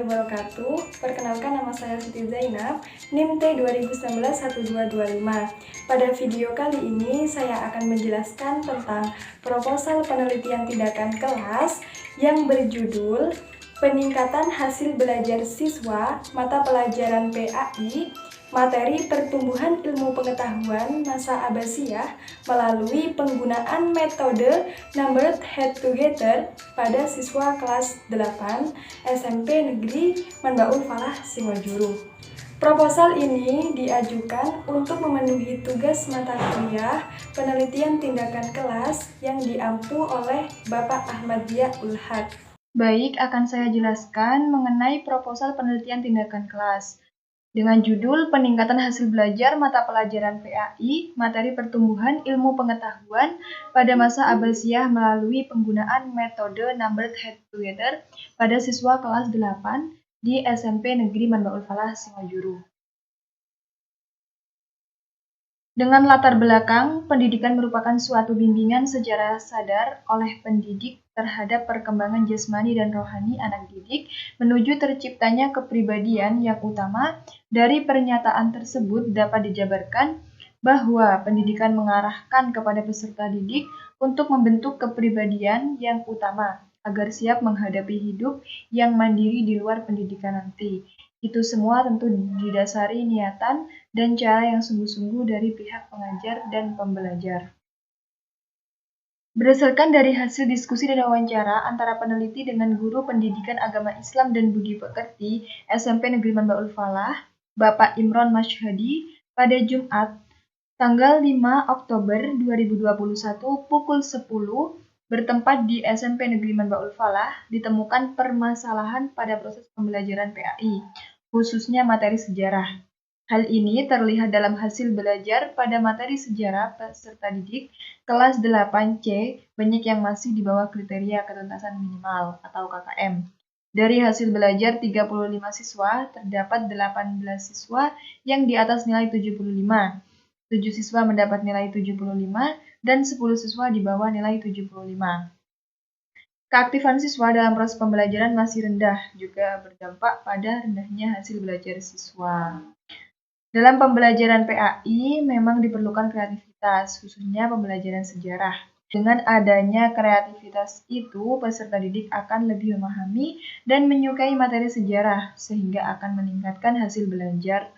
wabarakatuh. Perkenalkan, nama saya Siti Zainab, NIM T 2019-1225. Pada video kali ini saya akan menjelaskan tentang proposal penelitian tindakan kelas yang berjudul Peningkatan Hasil Belajar Siswa Mata Pelajaran PAI Materi Pertumbuhan Ilmu Pengetahuan Masa Abbasiyah melalui penggunaan metode Numbered Head Together pada siswa kelas 8 SMP Negeri Manbaul Falah Singojuru. Proposal ini diajukan untuk memenuhi tugas mata kuliah penelitian tindakan kelas yang diampu oleh Bapak Ahmad Dia Ulhad. Baik, akan saya jelaskan mengenai proposal penelitian tindakan kelas dengan judul Peningkatan Hasil Belajar Mata Pelajaran PAI Materi Pertumbuhan Ilmu Pengetahuan pada Masa Abbasiyah melalui penggunaan metode Numbered Head Together pada siswa kelas 8 di SMP Negeri Manbaul Falah Singojuru. Dengan latar belakang, pendidikan merupakan suatu bimbingan secara sadar oleh pendidik terhadap perkembangan jasmani dan rohani anak didik menuju terciptanya kepribadian yang utama. Dari pernyataan tersebut dapat dijabarkan bahwa pendidikan mengarahkan kepada peserta didik untuk membentuk kepribadian yang utama agar siap menghadapi hidup yang mandiri di luar pendidikan nanti. Itu semua tentu didasari niatan dan cara yang sungguh-sungguh dari pihak pengajar dan pembelajar. Berdasarkan dari hasil diskusi dan wawancara antara peneliti dengan guru pendidikan agama Islam dan budi pekerti SMP Negeri Manbaul Falah, Bapak Imron Masyhadi, pada Jumat, tanggal 5 Oktober 2021 pukul 10, bertempat di SMP Negeri Manbaul Falah, ditemukan permasalahan pada proses pembelajaran PAI, khususnya materi sejarah. Hal ini terlihat dalam hasil belajar pada materi sejarah peserta didik kelas 8C, banyak yang masih di bawah kriteria ketuntasan minimal atau KKM. Dari hasil belajar 35 siswa, terdapat 18 siswa yang di atas nilai 75, 7 siswa mendapat nilai 75, dan 10 siswa di bawah nilai 75. Keaktifan siswa dalam proses pembelajaran masih rendah, juga berdampak pada rendahnya hasil belajar siswa. Dalam pembelajaran PAI memang diperlukan kreativitas, khususnya pembelajaran sejarah. Dengan adanya kreativitas itu, peserta didik akan lebih memahami dan menyukai materi sejarah, sehingga akan meningkatkan hasil belajar.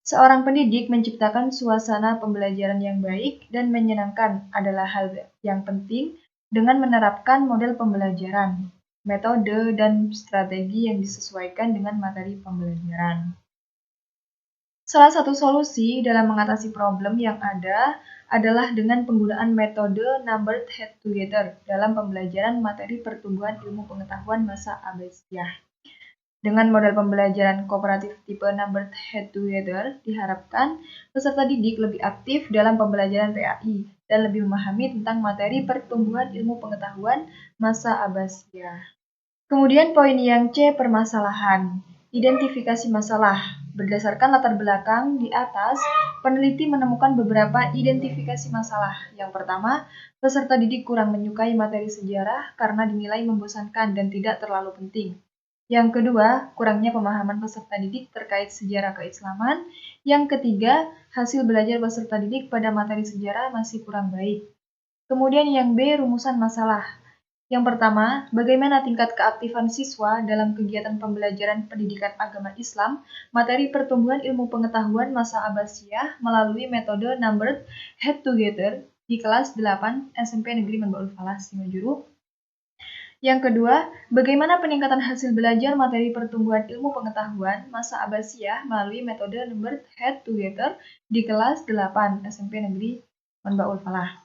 Seorang pendidik menciptakan suasana pembelajaran yang baik dan menyenangkan adalah hal yang penting dengan menerapkan model pembelajaran, metode, dan strategi yang disesuaikan dengan materi pembelajaran. Salah satu solusi dalam mengatasi problem yang ada adalah dengan penggunaan metode Numbered Head Together dalam pembelajaran materi pertumbuhan ilmu pengetahuan masa Abbasiyah. Dengan model pembelajaran kooperatif tipe Numbered Head Together, diharapkan peserta didik lebih aktif dalam pembelajaran PAI dan lebih memahami tentang materi pertumbuhan ilmu pengetahuan masa Abbasiyah. Kemudian poin yang C, permasalahan. Identifikasi masalah. Berdasarkan latar belakang di atas, peneliti menemukan beberapa identifikasi masalah. Yang pertama, peserta didik kurang menyukai materi sejarah karena dinilai membosankan dan tidak terlalu penting. Yang kedua, kurangnya pemahaman peserta didik terkait sejarah keislaman. Yang ketiga, hasil belajar peserta didik pada materi sejarah masih kurang baik. Kemudian yang B, rumusan masalah. Yang pertama, bagaimana tingkat keaktifan siswa dalam kegiatan pembelajaran pendidikan agama Islam, materi pertumbuhan ilmu pengetahuan masa Abbasiyah melalui metode Numbered Head Together di kelas 8 SMP Negeri Manbaul Falah Singojuru. Yang kedua, bagaimana peningkatan hasil belajar materi pertumbuhan ilmu pengetahuan masa Abbasiyah melalui metode Numbered Head Together di kelas 8 SMP Negeri Manbaul Falah.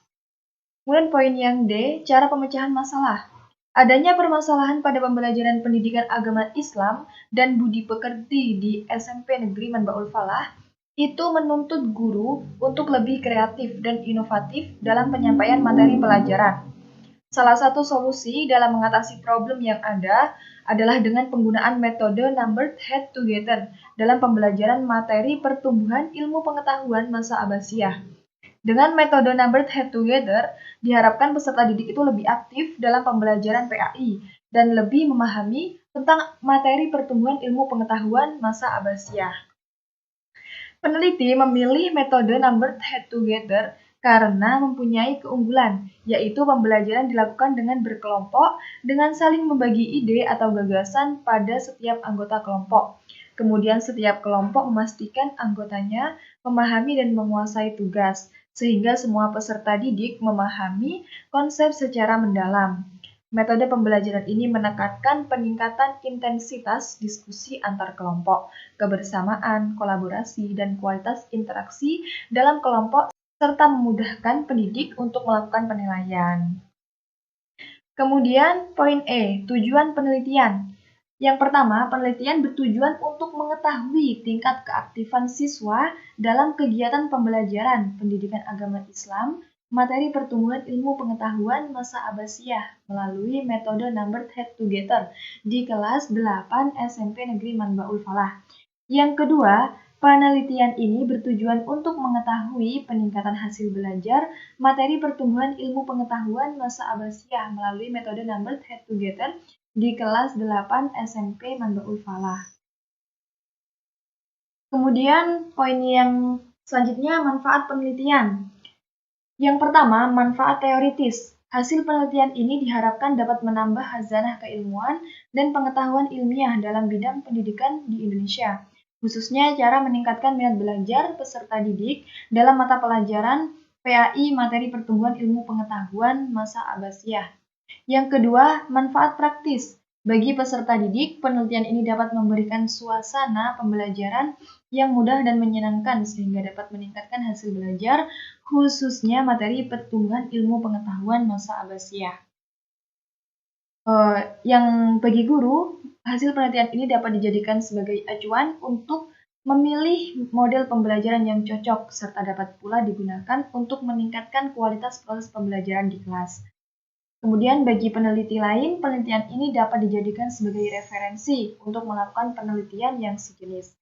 Kemudian poin yang D, cara pemecahan masalah. Adanya permasalahan pada pembelajaran pendidikan agama Islam dan budi pekerti di SMP Negeri Manbaul Falah itu menuntut guru untuk lebih kreatif dan inovatif dalam penyampaian materi pelajaran. Salah satu solusi dalam mengatasi problem yang ada adalah dengan penggunaan metode Numbered Head Together dalam pembelajaran materi pertumbuhan ilmu pengetahuan masa Abbasiyah. Dengan metode Numbered Head Together, diharapkan peserta didik itu lebih aktif dalam pembelajaran PAI dan lebih memahami tentang materi pertumbuhan ilmu pengetahuan masa Abbasiyah. Peneliti memilih metode numbered head together karena mempunyai keunggulan, yaitu pembelajaran dilakukan dengan berkelompok dengan saling membagi ide atau gagasan pada setiap anggota kelompok. Kemudian setiap kelompok memastikan anggotanya memahami dan menguasai tugas, sehingga semua peserta didik memahami konsep secara mendalam. Metode pembelajaran ini menekankan peningkatan intensitas diskusi antar kelompok, kebersamaan, kolaborasi, dan kualitas interaksi dalam kelompok, serta memudahkan pendidik untuk melakukan penilaian. Kemudian, poin E, tujuan penelitian. Yang pertama, penelitian bertujuan untuk mengetahui tingkat keaktifan siswa dalam kegiatan pembelajaran pendidikan agama Islam, materi pertumbuhan ilmu pengetahuan masa Abbasiyah melalui metode numbered head together di kelas 8 SMP Negeri Manbaul Falah. Yang kedua, penelitian ini bertujuan untuk mengetahui peningkatan hasil belajar materi pertumbuhan ilmu pengetahuan masa Abbasiyah melalui metode numbered head together di kelas 8 SMP Manbaul Falah. Kemudian poin yang selanjutnya manfaat penelitian. Yang pertama, manfaat teoritis. Hasil penelitian ini diharapkan dapat menambah khazanah keilmuan dan pengetahuan ilmiah dalam bidang pendidikan di Indonesia, khususnya cara meningkatkan minat belajar peserta didik dalam mata pelajaran PAI materi pertumbuhan ilmu pengetahuan masa Abbasiyah. Yang kedua, manfaat praktis. Bagi peserta didik, penelitian ini dapat memberikan suasana pembelajaran yang mudah dan menyenangkan sehingga dapat meningkatkan hasil belajar, khususnya materi pertumbuhan ilmu pengetahuan masa Abbasiyah. Yang bagi guru, hasil penelitian ini dapat dijadikan sebagai acuan untuk memilih model pembelajaran yang cocok, serta dapat pula digunakan untuk meningkatkan kualitas proses pembelajaran di kelas. Kemudian bagi peneliti lain, penelitian ini dapat dijadikan sebagai referensi untuk melakukan penelitian yang sejenis.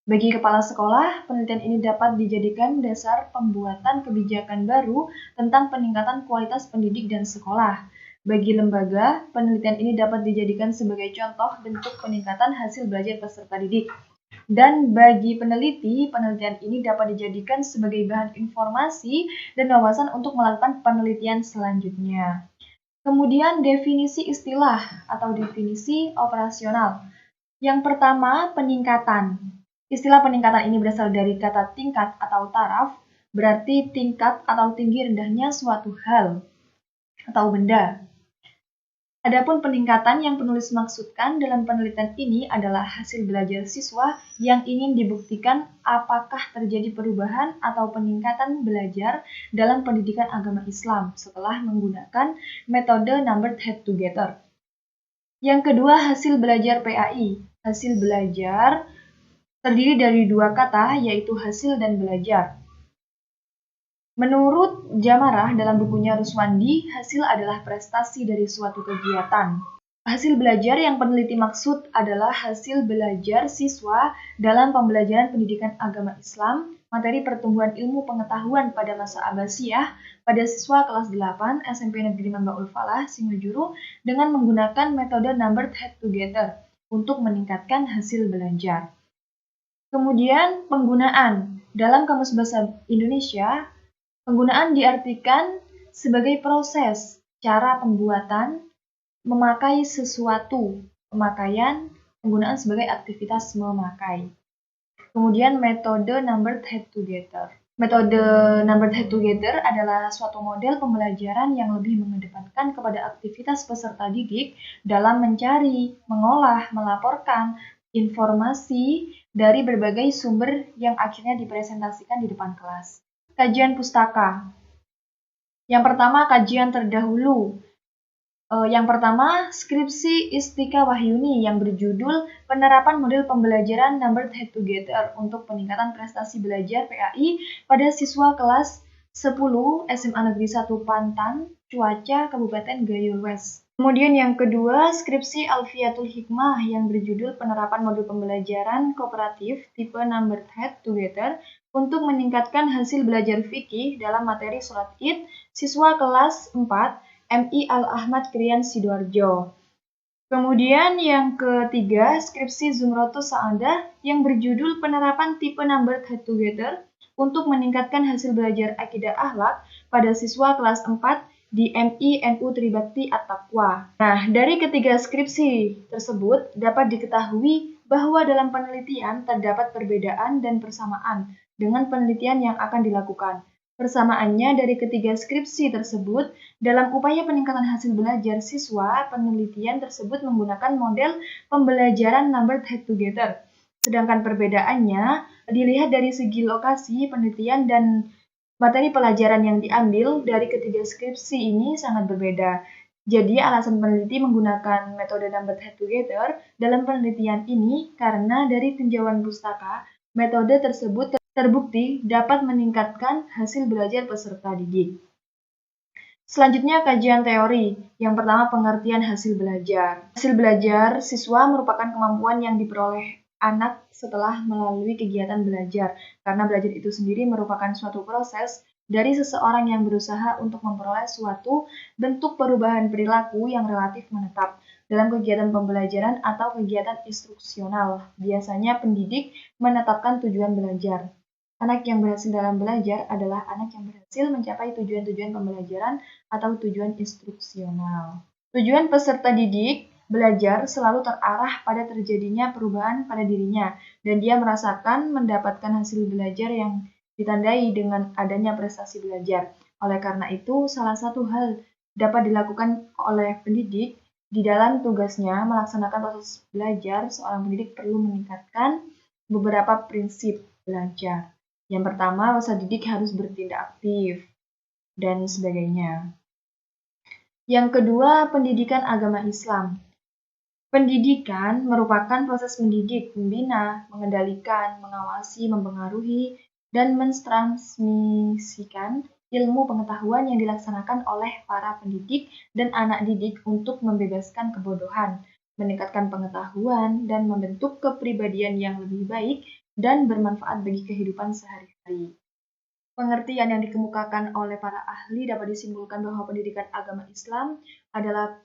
Bagi kepala sekolah, penelitian ini dapat dijadikan dasar pembuatan kebijakan baru tentang peningkatan kualitas pendidik dan sekolah. Bagi lembaga, penelitian ini dapat dijadikan sebagai contoh bentuk peningkatan hasil belajar peserta didik. Dan bagi peneliti, penelitian ini dapat dijadikan sebagai bahan informasi dan wawasan untuk melakukan penelitian selanjutnya. Kemudian definisi istilah atau definisi operasional. Yang pertama, peningkatan. Istilah peningkatan ini berasal dari kata tingkat atau taraf, berarti tingkat atau tinggi rendahnya suatu hal atau benda. Adapun peningkatan yang penulis maksudkan dalam penelitian ini adalah hasil belajar siswa yang ingin dibuktikan apakah terjadi perubahan atau peningkatan belajar dalam pendidikan agama Islam setelah menggunakan metode numbered head together. Yang kedua, hasil belajar PAI. Hasil belajar terdiri dari dua kata, yaitu hasil dan belajar. Menurut Jamarah dalam bukunya Ruswandi, hasil adalah prestasi dari suatu kegiatan. Hasil belajar yang peneliti maksud adalah hasil belajar siswa dalam pembelajaran pendidikan agama Islam, materi pertumbuhan ilmu pengetahuan pada masa Abbasiyah pada siswa kelas 8 SMP Negeri Manbaul Falah, Singojuru dengan menggunakan metode numbered head together untuk meningkatkan hasil belajar. Kemudian penggunaan. Dalam Kamus Bahasa Indonesia, penggunaan diartikan sebagai proses, cara pembuatan, memakai sesuatu, pemakaian, penggunaan sebagai aktivitas memakai. Kemudian metode numbered head together. Metode numbered head together adalah suatu model pembelajaran yang lebih mengedepankan kepada aktivitas peserta didik dalam mencari, mengolah, melaporkan informasi dari berbagai sumber yang akhirnya dipresentasikan di depan kelas. Kajian pustaka. Yang pertama, kajian terdahulu. Yang pertama, skripsi Istika Wahyuni yang berjudul Penerapan Model Pembelajaran Numbered Head Together untuk Peningkatan Prestasi Belajar PAI pada siswa kelas 10 SMA Negeri 1 Pantan, Cuaca, Kabupaten Gayo West. Kemudian yang kedua, skripsi Alfiatul Hikmah yang berjudul Penerapan Modul Pembelajaran Kooperatif Tipe Numbered Head Together untuk meningkatkan hasil belajar fikih dalam materi sholat Id, siswa kelas 4 MI Al-Ahmad Krian Sidoarjo. Kemudian yang ketiga, skripsi Zumratus Saadah yang berjudul Penerapan Tipe Number Head Together untuk meningkatkan hasil belajar akidah akhlak pada siswa kelas 4 di MI NU Tribakti At-Taqwa. Nah, dari ketiga skripsi tersebut dapat diketahui bahwa dalam penelitian terdapat perbedaan dan persamaan dengan penelitian yang akan dilakukan. Persamaannya dari ketiga skripsi tersebut, dalam upaya peningkatan hasil belajar siswa, penelitian tersebut menggunakan model pembelajaran numbered head together. Sedangkan perbedaannya dilihat dari segi lokasi penelitian dan materi pelajaran yang diambil dari ketiga skripsi ini sangat berbeda. Jadi alasan peneliti menggunakan metode numbered head together dalam penelitian ini karena dari tinjauan pustaka, metode tersebut terbukti dapat meningkatkan hasil belajar peserta didik. Selanjutnya kajian teori. Yang pertama pengertian hasil belajar. Hasil belajar siswa merupakan kemampuan yang diperoleh anak setelah melalui kegiatan belajar. Karena belajar itu sendiri merupakan suatu proses dari seseorang yang berusaha untuk memperoleh suatu bentuk perubahan perilaku yang relatif menetap dalam kegiatan pembelajaran atau kegiatan instruksional. Biasanya pendidik menetapkan tujuan belajar. Anak yang berhasil dalam belajar adalah anak yang berhasil mencapai tujuan-tujuan pembelajaran atau tujuan instruksional. Tujuan peserta didik belajar selalu terarah pada terjadinya perubahan pada dirinya, dan dia merasakan mendapatkan hasil belajar yang ditandai dengan adanya prestasi belajar. Oleh karena itu, salah satu hal dapat dilakukan oleh pendidik di dalam tugasnya melaksanakan proses belajar, seorang pendidik perlu meningkatkan beberapa prinsip belajar. Yang pertama, peserta didik harus bertindak aktif, dan sebagainya. Yang kedua, pendidikan agama Islam. Pendidikan merupakan proses mendidik, membina, mengendalikan, mengawasi, mempengaruhi, dan mentransmisikan ilmu pengetahuan yang dilaksanakan oleh para pendidik dan anak didik untuk membebaskan kebodohan, meningkatkan pengetahuan, dan membentuk kepribadian yang lebih baik dan bermanfaat bagi kehidupan sehari-hari. Pengertian yang dikemukakan oleh para ahli dapat disimpulkan bahwa pendidikan agama Islam adalah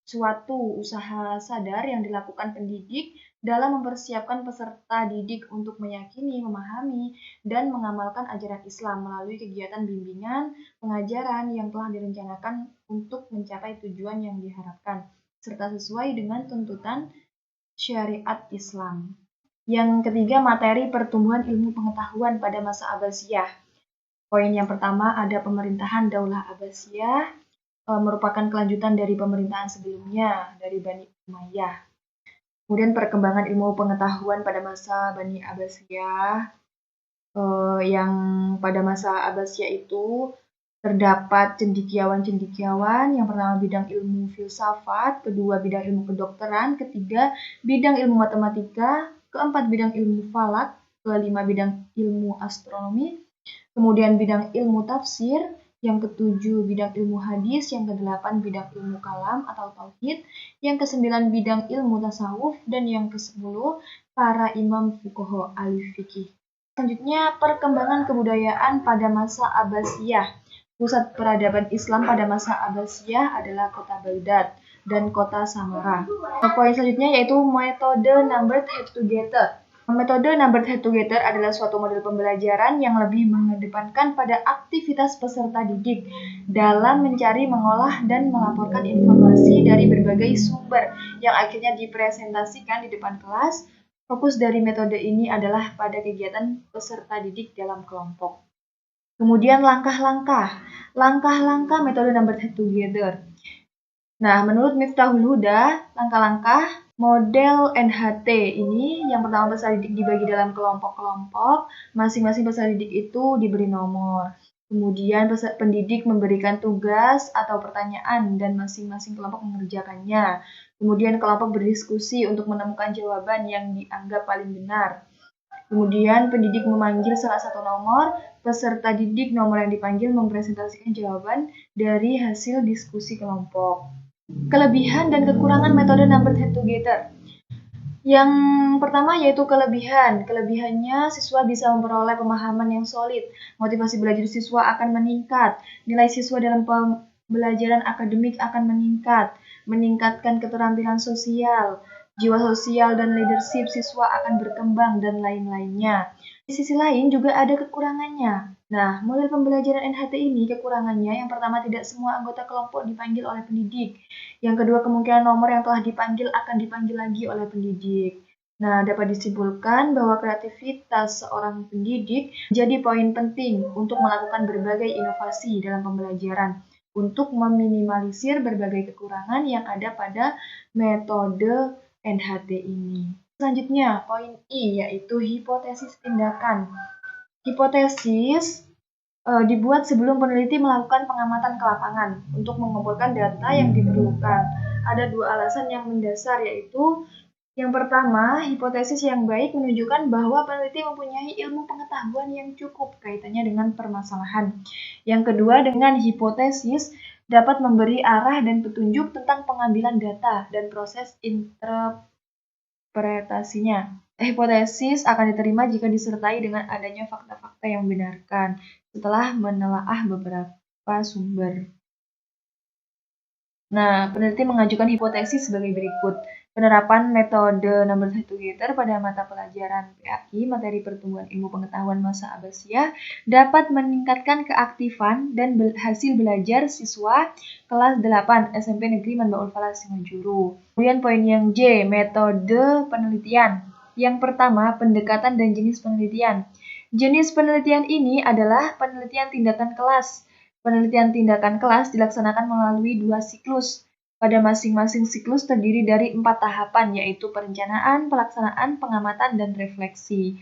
suatu usaha sadar yang dilakukan pendidik dalam mempersiapkan peserta didik untuk meyakini, memahami, dan mengamalkan ajaran Islam melalui kegiatan bimbingan, pengajaran yang telah direncanakan untuk mencapai tujuan yang diharapkan, serta sesuai dengan tuntutan syariat Islam. Yang ketiga, materi pertumbuhan ilmu pengetahuan pada masa Abbasiyah. Poin yang pertama ada pemerintahan Daulah Abbasiyah, merupakan kelanjutan dari pemerintahan sebelumnya, dari Bani Umayyah. Kemudian perkembangan ilmu pengetahuan pada masa Bani Abbasiyah, yang pada masa Abbasiyah itu terdapat cendekiawan-cendekiawan. Yang pertama bidang ilmu filsafat, kedua bidang ilmu kedokteran, ketiga bidang ilmu matematika, keempat bidang ilmu falak, kelima bidang ilmu astronomi, kemudian bidang ilmu tafsir, yang ketujuh bidang ilmu hadis, yang kedelapan bidang ilmu kalam atau tauhid, yang kesembilan bidang ilmu tasawuf, dan yang kesepuluh para imam fuqaha al-fiqih. Selanjutnya perkembangan kebudayaan pada masa Abbasiyah. Pusat peradaban Islam pada masa Abbasiyah adalah kota Baghdad dan kota Samarra. Poin selanjutnya yaitu metode numbered head together. Metode numbered head together adalah suatu model pembelajaran yang lebih mengedepankan pada aktivitas peserta didik dalam mencari, mengolah, dan melaporkan informasi dari berbagai sumber yang akhirnya dipresentasikan di depan kelas. Fokus dari metode ini adalah pada kegiatan peserta didik dalam kelompok. Kemudian langkah-langkah metode numbered head together. Nah, menurut Miftahul Huda, langkah-langkah model NHT ini yang pertama peserta didik dibagi dalam kelompok-kelompok, masing-masing peserta didik itu diberi nomor. Kemudian pendidik memberikan tugas atau pertanyaan dan masing-masing kelompok mengerjakannya. Kemudian kelompok berdiskusi untuk menemukan jawaban yang dianggap paling benar. Kemudian pendidik memanggil salah satu nomor, peserta didik nomor yang dipanggil mempresentasikan jawaban dari hasil diskusi kelompok. Kelebihan dan kekurangan metode numbered head together. Yang pertama yaitu kelebihan. Kelebihannya siswa bisa memperoleh pemahaman yang solid. Motivasi belajar siswa akan meningkat. Nilai siswa dalam pembelajaran akademik akan meningkat. meningkatkan keterampilan sosial, jiwa sosial dan leadership siswa akan berkembang, dan lain-lainnya. Di sisi lain juga ada kekurangannya. Nah, model pembelajaran NHT ini kekurangannya yang pertama, tidak semua anggota kelompok dipanggil oleh pendidik. Yang kedua, kemungkinan nomor yang telah dipanggil akan dipanggil lagi oleh pendidik. Nah, dapat disimpulkan bahwa kreativitas seorang pendidik menjadi poin penting untuk melakukan berbagai inovasi dalam pembelajaran untuk meminimalisir berbagai kekurangan yang ada pada metode NHT ini. Selanjutnya, poin I, yaitu hipotesis tindakan. Hipotesis dibuat sebelum peneliti melakukan pengamatan ke lapangan untuk mengumpulkan data yang diperlukan. Ada dua alasan yang mendasar, yaitu yang pertama, hipotesis yang baik menunjukkan bahwa peneliti mempunyai ilmu pengetahuan yang cukup kaitannya dengan permasalahan. Yang kedua, dengan hipotesis dapat memberi arah dan petunjuk tentang pengambilan data dan proses interpretasinya. Hipotesis akan diterima jika disertai dengan adanya fakta-fakta yang membenarkan setelah menelaah beberapa sumber. Nah, peneliti mengajukan hipotesis sebagai berikut. Penerapan metode number 1 gator pada mata pelajaran PAI, materi pertumbuhan ilmu pengetahuan masa Abbasiyah, dapat meningkatkan keaktifan dan hasil belajar siswa kelas 8 SMP Negeri Manbaul Falah Singojuru. Kemudian poin yang J, metode penelitian. Yang pertama, pendekatan dan jenis penelitian. Jenis penelitian ini adalah penelitian tindakan kelas. Penelitian tindakan kelas dilaksanakan melalui 2 siklus. Pada masing-masing siklus terdiri dari 4 tahapan, yaitu perencanaan, pelaksanaan, pengamatan, dan refleksi.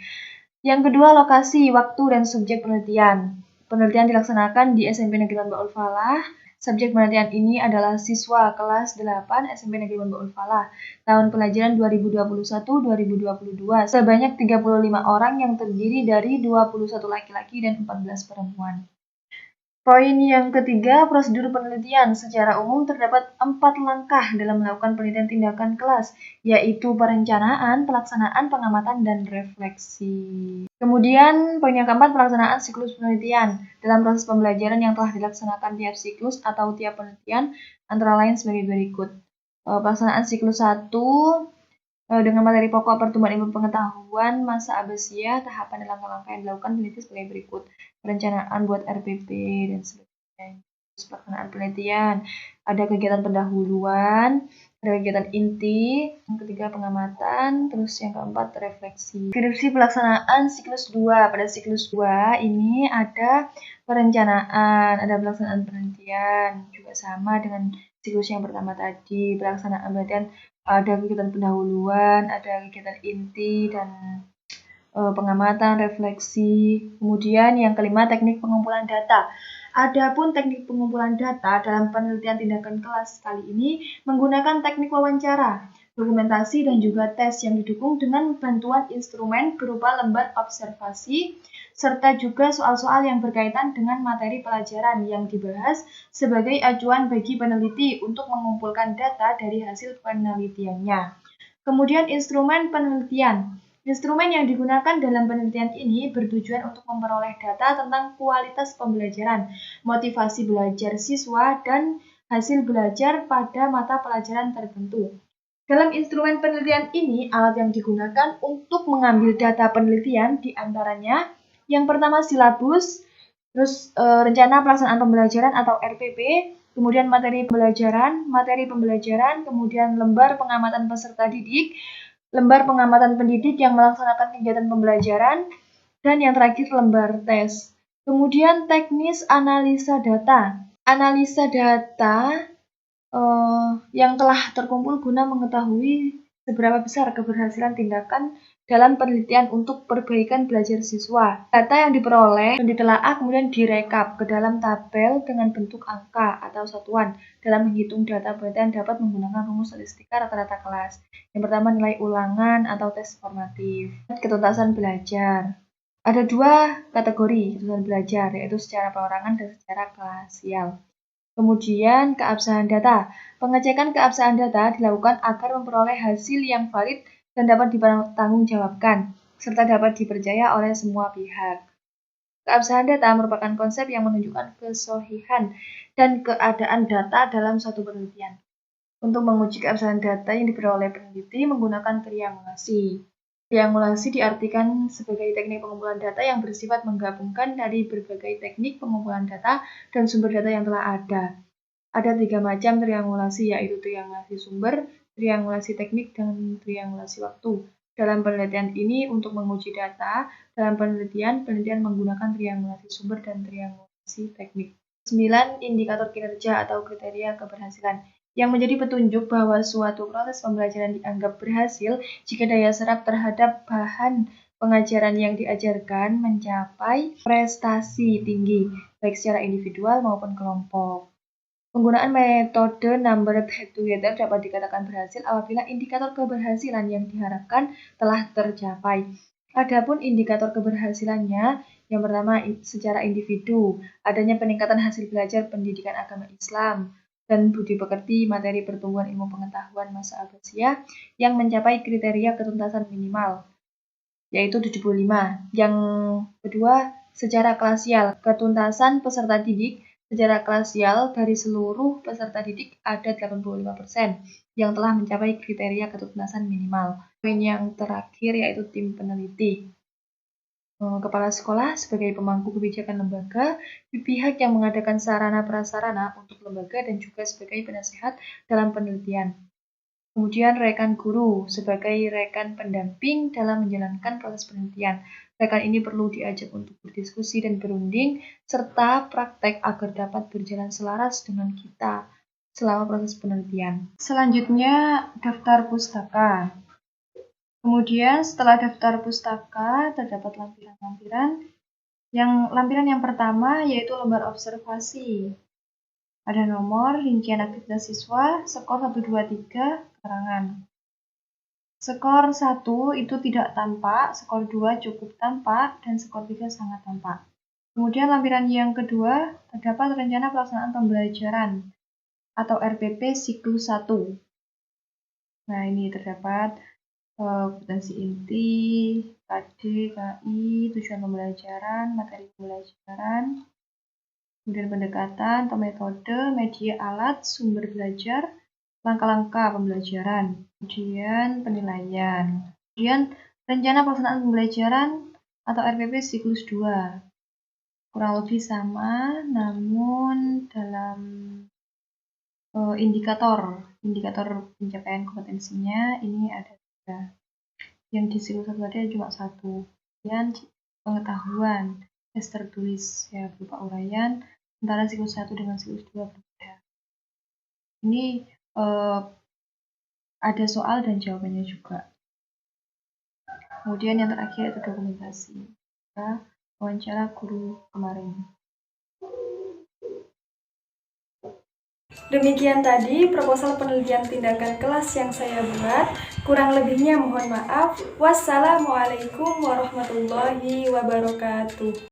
Yang kedua, lokasi, waktu, dan subjek penelitian. Penelitian dilaksanakan di SMP Negeri Manbaul Falah. Subjek penelitian ini adalah siswa kelas 8 SMP Negeri Manbaul Falah. Tahun pelajaran 2021-2022. Sebanyak 35 orang yang terdiri dari 21 laki-laki dan 14 perempuan. Poin yang ketiga, prosedur penelitian. Secara umum terdapat 4 langkah dalam melakukan penelitian tindakan kelas, yaitu perencanaan, pelaksanaan, pengamatan, dan refleksi. Kemudian, poin yang keempat, pelaksanaan siklus penelitian. Dalam proses pembelajaran yang telah dilaksanakan tiap siklus atau tiap penelitian, antara lain sebagai berikut. Pelaksanaan siklus 1, dengan materi pokok pertumbuhan ilmu pengetahuan masa Abbasiyah, tahapan dan langkah-langkah yang dilakukan peneliti sebagai berikut. Perencanaan buat RPP dan sebagainya. Pelaksanaan penelitian, ada kegiatan pendahuluan, ada kegiatan inti, yang ketiga pengamatan, terus yang keempat refleksi. Deskripsi pelaksanaan siklus 2. Pada siklus 2 ini ada perencanaan, ada pelaksanaan penelitian, juga sama dengan siklus yang pertama tadi. Pelaksanaan penelitian ada kegiatan pendahuluan, ada kegiatan inti, dan pengamatan, refleksi. Kemudian yang kelima, teknik pengumpulan data. Adapun teknik pengumpulan data dalam penelitian tindakan kelas kali ini menggunakan teknik wawancara, dokumentasi, dan juga tes yang didukung dengan bantuan instrumen berupa lembar observasi, serta juga soal-soal yang berkaitan dengan materi pelajaran yang dibahas sebagai acuan bagi peneliti untuk mengumpulkan data dari hasil penelitiannya. Kemudian instrumen penelitian. Instrumen yang digunakan dalam penelitian ini bertujuan untuk memperoleh data tentang kualitas pembelajaran, motivasi belajar siswa, dan hasil belajar pada mata pelajaran tertentu. Dalam instrumen penelitian ini, alat yang digunakan untuk mengambil data penelitian diantaranya yang pertama silabus, terus rencana pelaksanaan pembelajaran atau RPP, kemudian materi pembelajaran, kemudian lembar pengamatan peserta didik, lembar pengamatan pendidik yang melaksanakan kegiatan pembelajaran, dan yang terakhir lembar tes. Kemudian teknis analisa data. Analisa data yang telah terkumpul guna mengetahui seberapa besar keberhasilan tindakan dalam penelitian untuk perbaikan belajar siswa. Data yang diperoleh dan ditelaah kemudian direkap ke dalam tabel dengan bentuk angka atau satuan. Dalam menghitung data penelitian dapat menggunakan rumus statistika rata-rata kelas. Yang pertama, nilai ulangan atau tes formatif. Ketuntasan belajar. Ada 2 kategori ketuntasan belajar, yaitu secara perorangan dan secara klasial. Kemudian, keabsahan data. Pengecekan keabsahan data dilakukan agar memperoleh hasil yang valid dan dapat dipertanggungjawabkan, serta dapat dipercaya oleh semua pihak. Keabsahan data merupakan konsep yang menunjukkan kesohihan dan keadaan data dalam suatu penelitian. Untuk menguji keabsahan data yang diperoleh peneliti menggunakan triangulasi. Triangulasi diartikan sebagai teknik pengumpulan data yang bersifat menggabungkan dari berbagai teknik pengumpulan data dan sumber data yang telah ada. Ada 3 macam triangulasi, yaitu triangulasi sumber, triangulasi teknik, dan triangulasi waktu. Dalam penelitian ini, untuk menguji data, dalam penelitian menggunakan triangulasi sumber dan triangulasi teknik. 9. Indikator kinerja atau kriteria keberhasilan, yang menjadi petunjuk bahwa suatu proses pembelajaran dianggap berhasil jika daya serap terhadap bahan pengajaran yang diajarkan mencapai prestasi tinggi, baik secara individual maupun kelompok. Penggunaan metode numbered head together dapat dikatakan berhasil apabila indikator keberhasilan yang diharapkan telah tercapai. Adapun indikator keberhasilannya, yang pertama secara individu, adanya peningkatan hasil belajar pendidikan agama Islam dan budi pekerti materi pertumbuhan ilmu pengetahuan masa Abbasiyah yang mencapai kriteria ketuntasan minimal, yaitu 75. Yang kedua, secara klasial, ketuntasan peserta didik secara klasial dari seluruh peserta didik ada 85% yang telah mencapai kriteria ketuntasan minimal. Poin yang terakhir yaitu tim peneliti. Kepala sekolah sebagai pemangku kebijakan lembaga, pihak yang mengadakan sarana-prasarana untuk lembaga dan juga sebagai penasehat dalam penelitian. Kemudian rekan guru sebagai rekan pendamping dalam menjalankan proses penelitian. Rekan ini perlu diajak untuk berdiskusi dan berunding, serta praktek agar dapat berjalan selaras dengan kita selama proses penelitian. Selanjutnya, daftar pustaka. Kemudian setelah daftar pustaka, terdapat lampiran-lampiran. Lampiran yang pertama yaitu lembar observasi. Ada nomor, rincian aktivitas siswa, skor 1, 2, 3, keterangan. Skor 1 itu tidak tampak, skor 2 cukup tampak, dan skor 3 sangat tampak. Kemudian lampiran yang kedua, terdapat rencana pelaksanaan pembelajaran atau RPP siklus 1. Nah, ini terdapat kompetensi inti, KD, KI, tujuan pembelajaran, materi pembelajaran, kemudian pendekatan atau metode, media alat, sumber belajar, langkah-langkah pembelajaran, kemudian penilaian, kemudian rencana pelaksanaan pembelajaran atau RPP siklus 2. Kurang lebih sama, namun dalam indikator pencapaian kompetensinya ini ada 3. Yang di siklus 1 tadi cuma 1. Kemudian pengetahuan, tes tertulis ya berupa uraian, antara siklus 1 dengan siklus 2 berbeda. Ini ada soal dan jawabannya juga. Kemudian yang terakhir itu dokumentasi. Wawancara guru kemarin. Demikian tadi proposal penelitian tindakan kelas yang saya buat. Kurang lebihnya mohon maaf. Wassalamualaikum warahmatullahi wabarakatuh.